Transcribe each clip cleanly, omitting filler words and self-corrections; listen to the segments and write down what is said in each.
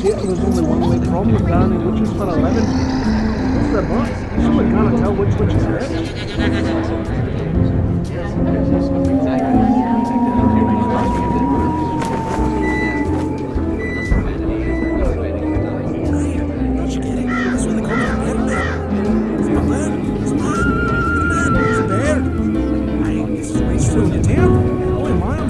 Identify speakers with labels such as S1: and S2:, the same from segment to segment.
S1: see it was only one way from the branding witches for a living. What's the boss? Someone can't tell which witch is which.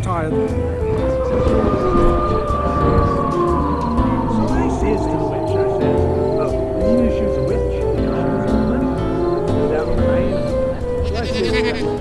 S2: Tired.
S1: So I says to the witch, I says, oh, you knew she was a witch? She was a woman. Down on the line. So I says,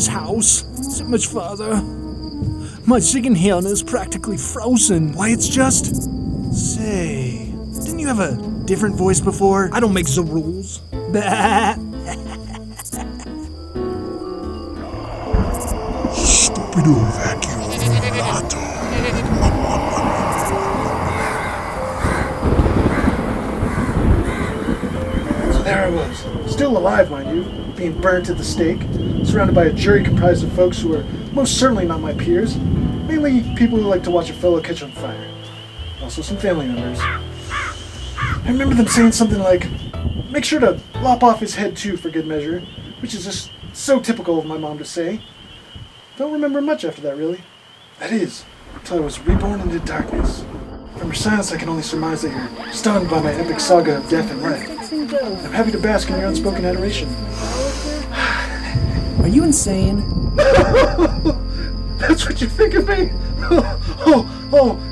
S2: This house isn't much farther. My chicken hearing is practically frozen. Why, it's just... Say, didn't you have a different voice before? I don't make the rules.
S3: Stupido vacuolato.
S4: So there I was, still alive, mind you, being burnt at the stake, surrounded by a jury comprised of folks who are most certainly not my peers, mainly people who like to watch a fellow catch on fire. Also some family members. I remember them saying something like, make sure to lop off his head too for good measure, which is just so typical of my mom to say. Don't remember much after that, really. That is, until I was reborn into darkness. From your silence I can only surmise that you're stunned by my epic saga of death and life. I'm happy to bask in your unspoken adoration.
S2: Are you insane?
S4: That's what you think of me?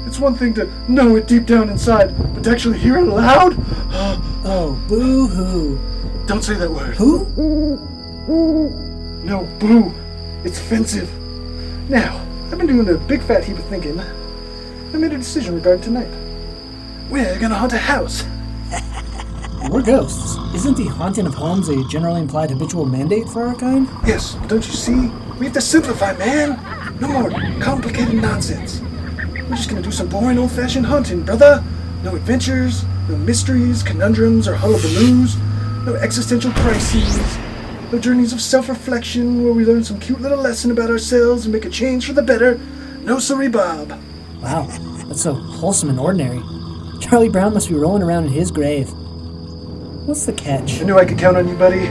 S4: It's one thing to know it deep down inside, but to actually hear it aloud?
S2: Oh, boo-hoo.
S4: Don't say that word.
S2: Who?
S4: No, boo. It's offensive. Now, I've been doing a big fat heap of thinking. I made a decision regarding tonight. We're gonna haunt a house.
S2: We're ghosts. Isn't the haunting of homes a generally implied habitual mandate for our kind?
S4: Yes, but don't you see? We have to simplify, man. No more complicated nonsense. We're just gonna do some boring old-fashioned hunting, brother. No adventures, no mysteries, conundrums, or hullabaloos. No existential crises. No journeys of self-reflection where we learn some cute little lesson about ourselves and make a change for the better. No sorry, Bob.
S2: Wow, that's so wholesome and ordinary. Charlie Brown must be rolling around in his grave. What's the catch?
S4: I knew I could count on you, buddy.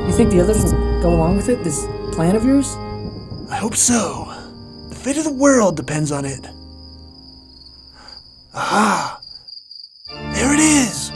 S2: You think the others will go along with it, this plan of yours?
S3: I hope so. The fate of the world depends on it. Aha! There it is!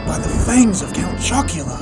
S3: By the fangs of Count Chocula.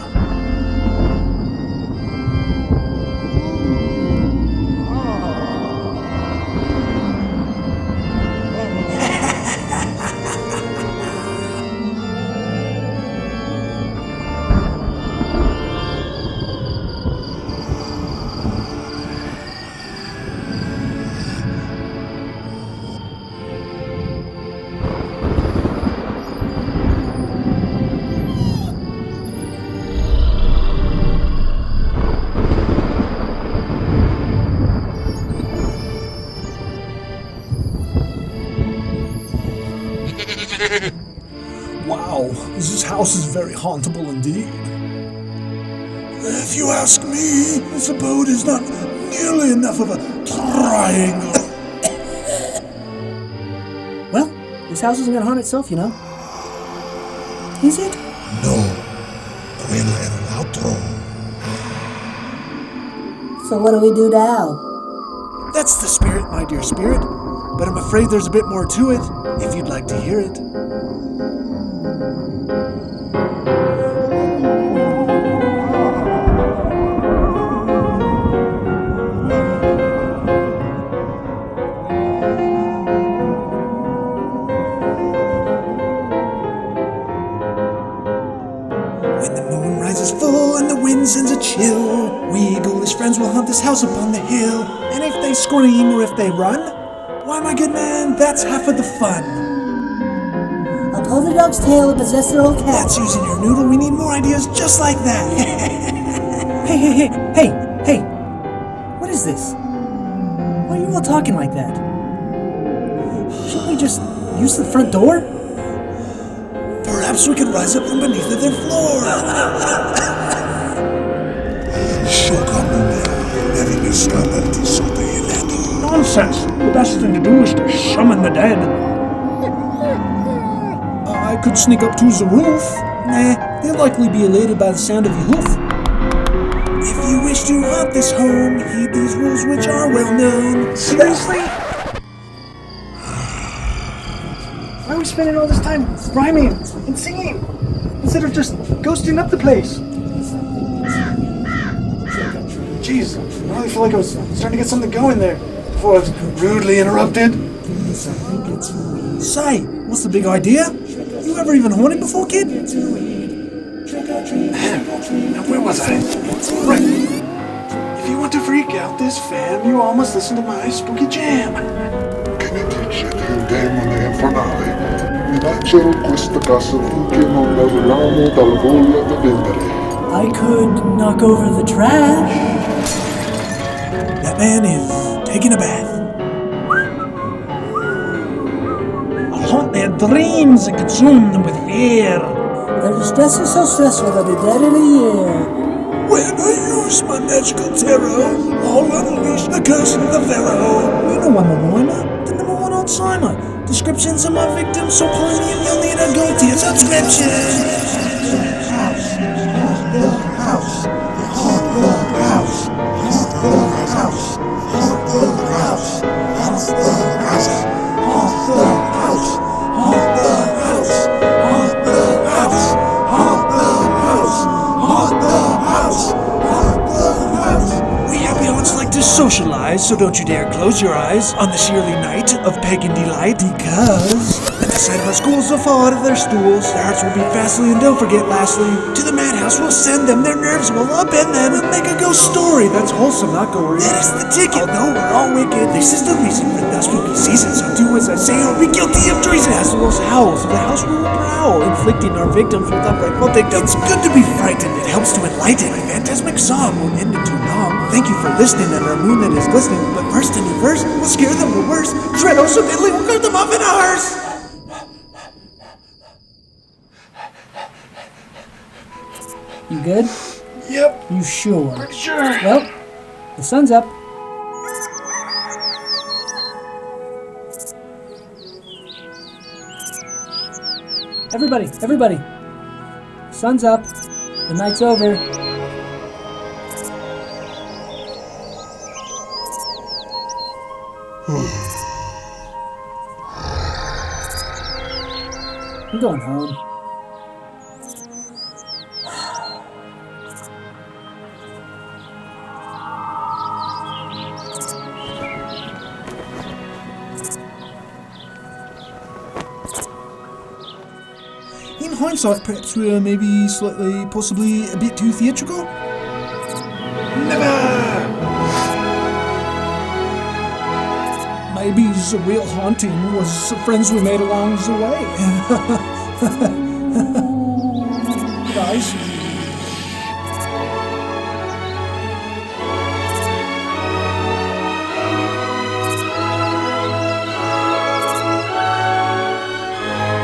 S2: Wow, this house is very hauntable indeed.
S3: If you ask me, this abode is not nearly enough of a triangle.
S2: Well, this house isn't gonna haunt itself, you know. Is it?
S3: No. Quello era l'altro.
S2: So what do we do now?
S3: That's the spirit, my dear spirit. But I'm afraid there's a bit more to it, if you'd like to hear it.
S2: wind sends a chill. We ghoulish friends will haunt this house upon the hill. And if they scream or if they run, why, my good man, that's half of the fun.
S5: I'll pull the dog's tail and possess their whole cat.
S2: That's using your noodle. We need more ideas just like that.
S5: Hey! What is this? Why are you all talking like that? Shouldn't we just use the front door?
S2: Perhaps we could rise up from beneath their floor.
S1: Nonsense! The best thing to do is to summon the dead.
S2: I could sneak up to the roof. Nah, they'll likely be elated by the sound of your hoof. If you wish to haunt this home, heed these rules which are well known.
S4: Seriously? Why are we spending all this time rhyming and singing instead of just ghosting up the place? Jeez, I really feel like I was starting to get something going there before I was rudely interrupted.
S2: Say, what's the big idea? You ever even haunted before, kid?
S4: Now where was I? Right. If you want to freak out this fam, you all must listen to my spooky jam.
S3: Che ne dice del demone infernale? Minacciano questa casa finché non levano dalla voglia di vendere.
S5: I could knock over the trash.
S2: That man is taking a bath. I'll haunt their dreams and consume them with fear.
S5: Their distress is so stressful they'll be dead in a year.
S2: When I use my magical tarot, I'll unleash the curse of the pharaoh. You know I'm a rhymer, the number one Alzheimer. Descriptions of my victims so plenty and you'll need a gold tier subscription. Socialize, so don't you dare close your eyes on this yearly night of pagan delight, because at the sight of our schools they'll fall out of their stools, their hearts will beat fastly, and don't forget lastly, to the madhouse we'll send them, their nerves will upend them, we'll make a ghost story that's wholesome, not gory. That is the ticket, although we're all wicked, this is the reason for the spooky season, so do as I say or be guilty of treason. As the wolves howl, so the house will prowl, inflicting our victims with unrightful dictums. It's good to be frightened, it helps to enlighten. My phantasmic song won't end it too long. Thank you for listening and our moon that is glistening. But first, a new verse will scare them the worst. Dread oh so diddly, we'll cut them off in hours.
S5: You good?
S4: Yep,
S5: You sure?
S4: pretty sure.
S5: Well, the sun's up. Everybody. Sun's up. The night's over. I'm going home.
S2: In hindsight, perhaps we were maybe slightly, possibly a bit too theatrical.
S4: Never!
S2: Maybe the real haunting was the friends we made along the way. Guys.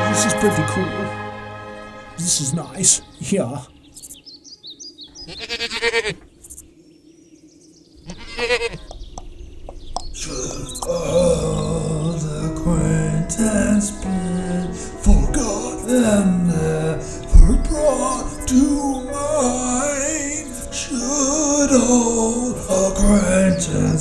S2: This is pretty cool. This is nice. Yeah. Old acquaintance been forgotten, never brought to mind. Should old acquaintance